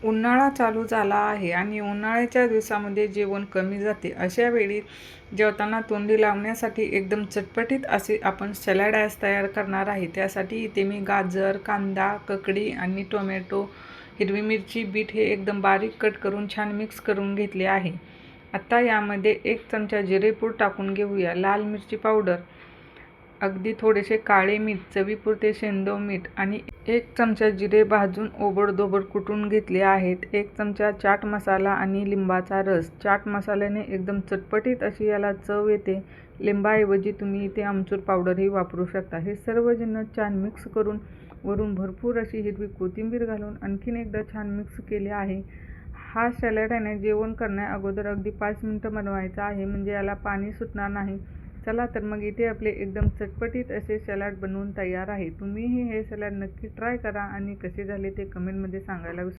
उन्हाळा चालू झाला आहे आणि उन्हाळ्याच्या दिवसामध्ये जेवण कमी जाते. अशा वेळी जेवताना तोंडी लावण्यासाठी एकदम चटपटीत असे आपण सॅलड आज तयार करणार आहे. त्यासाठी इथे मी गाजर, कांदा, ककडी आणि टोमॅटो, हिरवी मिरची, बीट हे एकदम बारीक कट करून छान मिक्स करून घेतले आहे. आता यामध्ये 1 चमचा जिरेपूड टाकून घेऊया. लाल मिरची पावडर, अगदी थोडेसे काळे मीठ, चवीपुरते शेंदव मीठ आणि 1 चमचा जिरे भाजून ओबडधोबड कुटून घेतले आहेत. 1 चमचा चाट मसाला आणि लिंबाचा रस. चाट मसाल्याने एकदम चटपटीत अशी याला चव येते. लिंबाऐवजी तुम्ही इथे आमचूर पावडरही वापरू शकता. हे सर्व जिन्नस छान मिक्स करून वरून भरपूर अशी हिरवी कोथिंबीर घालून आणखीन एकदा छान मिक्स केले आहे. हा सॅलड आहे ना, जेवण करण्या अगोदर अगदी 5 मिनिटं बनवायचा आहे, म्हणजे याला पाणी सुटणार नाही. चला तर मग इथे आपले एकदम चटपटीत असे सॅलड बनवून तयार आहे. तुम्हीही हे सॅलड नक्की ट्राय करा आणि कसे झाले ते कमेंटमध्ये सांगायला विसरू